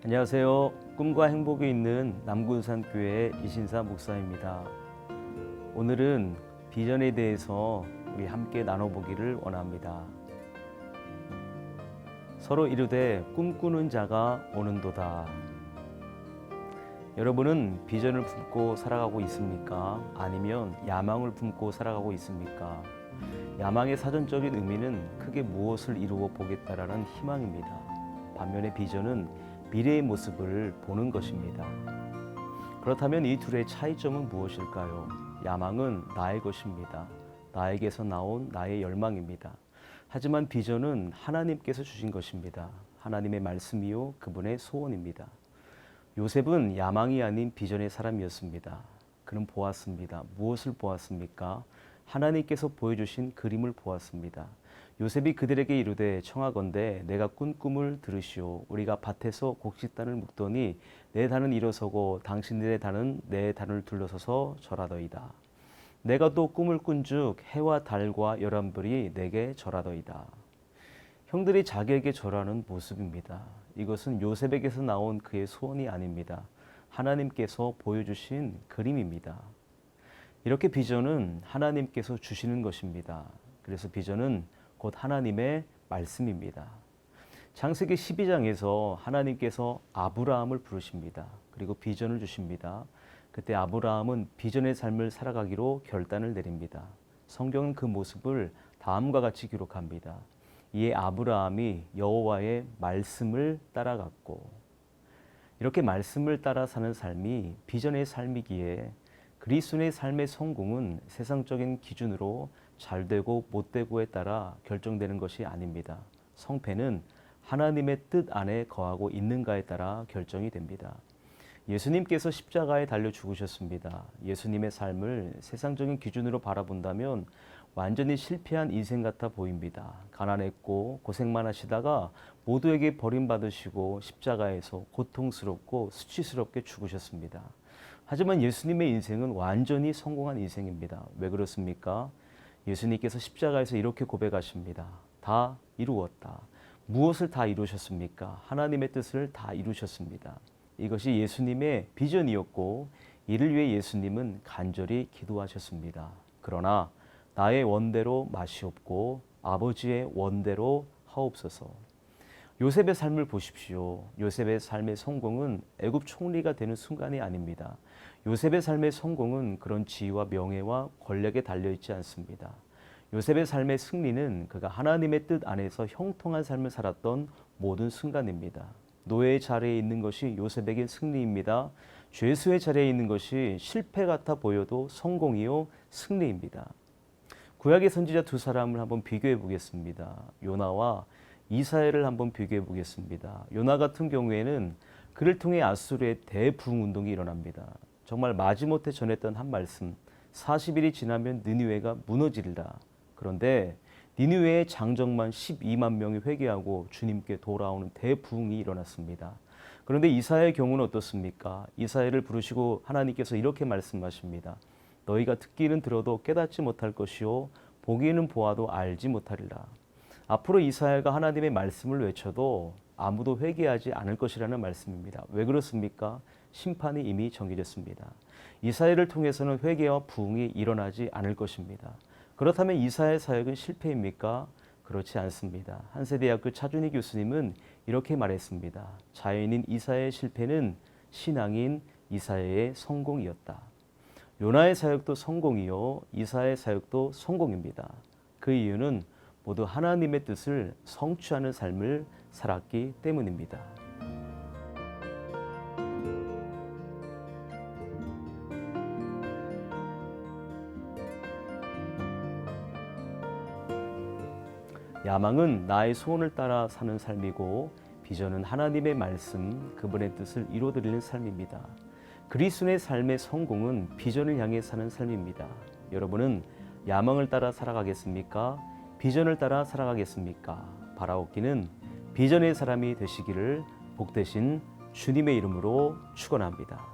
안녕하세요. 꿈과 행복이 있는 남군산교회 이신사 목사입니다. 오늘은 비전에 대해서 우리 함께 나눠보기를 원합니다. 서로 이르되 꿈꾸는 자가 오는도다. 여러분은 비전을 품고 살아가고 있습니까? 아니면 야망을 품고 살아가고 있습니까? 야망의 사전적인 의미는 크게 무엇을 이루어 보겠다라는 희망입니다. 반면에 비전은 미래의 모습을 보는 것입니다. 그렇다면 이 둘의 차이점은 무엇일까요? 야망은 나의 것입니다. 나에게서 나온 나의 열망입니다. 하지만 비전은 하나님께서 주신 것입니다. 하나님의 말씀이요 그분의 소원입니다. 요셉은 야망이 아닌 비전의 사람이었습니다. 그는 보았습니다. 무엇을 보았습니까? 하나님께서 보여주신 그림을 보았습니다. 요셉이 그들에게 이르되 청하건대 내가 꾼 꿈을 들으시오. 우리가 밭에서 곡식단을 묶더니 내 단은 일어서고 당신들의 단은 내 단을 둘러서서 절하더이다. 내가 또 꿈을 꾼즉 해와 달과 열한불이 내게 절하더이다. 형들이 자기에게 절하는 모습입니다. 이것은 요셉에게서 나온 그의 소원이 아닙니다. 하나님께서 보여주신 그림입니다. 이렇게 비전은 하나님께서 주시는 것입니다. 그래서 비전은 곧 하나님의 말씀입니다. 창세기 12장에서 하나님께서 아브라함을 부르십니다. 그리고 비전을 주십니다. 그때 아브라함은 비전의 삶을 살아가기로 결단을 내립니다. 성경은 그 모습을 다음과 같이 기록합니다. 이에 아브라함이 여호와의 말씀을 따라갔고, 이렇게 말씀을 따라 사는 삶이 비전의 삶이기에 그리스도의 삶의 성공은 세상적인 기준으로 잘 되고 못 되고에 따라 결정되는 것이 아닙니다. 성패는 하나님의 뜻 안에 거하고 있는가에 따라 결정이 됩니다. 예수님께서 십자가에 달려 죽으셨습니다. 예수님의 삶을 세상적인 기준으로 바라본다면 완전히 실패한 인생 같아 보입니다. 가난했고 고생만 하시다가 모두에게 버림받으시고 십자가에서 고통스럽고 수치스럽게 죽으셨습니다. 하지만 예수님의 인생은 완전히 성공한 인생입니다. 왜 그렇습니까? 예수님께서 십자가에서 이렇게 고백하십니다. 다 이루었다. 무엇을 다 이루셨습니까? 하나님의 뜻을 다 이루셨습니다. 이것이 예수님의 비전이었고 이를 위해 예수님은 간절히 기도하셨습니다. 그러나 나의 원대로 마시옵고 아버지의 원대로 하옵소서. 요셉의 삶을 보십시오. 요셉의 삶의 성공은 애굽 총리가 되는 순간이 아닙니다. 요셉의 삶의 성공은 그런 지위와 명예와 권력에 달려있지 않습니다. 요셉의 삶의 승리는 그가 하나님의 뜻 안에서 형통한 삶을 살았던 모든 순간입니다. 노예의 자리에 있는 것이 요셉에게 승리입니다. 죄수의 자리에 있는 것이 실패 같아 보여도 성공이요 승리입니다. 구약의 선지자 두 사람을 한번 비교해 보겠습니다. 요나와 이사야를 한번 비교해 보겠습니다. 요나 같은 경우에는 그를 통해 아수르의 대부흥운동이 일어납니다. 정말 마지못해 전했던 한 말씀, 40일이 지나면 느니웨가 무너지리라. 그런데 니느웨의 장정만 12만 명이 회개하고 주님께 돌아오는 대부흥이 일어났습니다. 그런데 이사야의 경우는 어떻습니까? 이사야를 부르시고 하나님께서 이렇게 말씀하십니다. 너희가 듣기는 들어도 깨닫지 못할 것이요 보기는 보아도 알지 못하리라. 앞으로 이사야가 하나님의 말씀을 외쳐도 아무도 회개하지 않을 것이라는 말씀입니다. 왜 그렇습니까? 심판이 이미 정해졌습니다. 이사야를 통해서는 회개와 부흥이 일어나지 않을 것입니다. 그렇다면 이사야의 사역은 실패입니까? 그렇지 않습니다. 한세대학교 차준희 교수님은 이렇게 말했습니다. 자연인 이사야의 실패는 신앙인 이사야의 성공이었다. 요나의 사역도 성공이요 이사야의 사역도 성공입니다. 그 이유는 모두 하나님의 뜻을 성취하는 삶을 살았기 때문입니다. 야망은 나의 소원을 따라 사는 삶이고 비전은 하나님의 말씀, 그분의 뜻을 이루어드리는 삶입니다. 그리스도의 삶의 성공은 비전을 향해 사는 삶입니다. 여러분은 야망을 따라 살아가겠습니까? 비전을 따라 살아가겠습니까? 바라옵기는 비전의 사람이 되시기를 복되신 주님의 이름으로 축원합니다.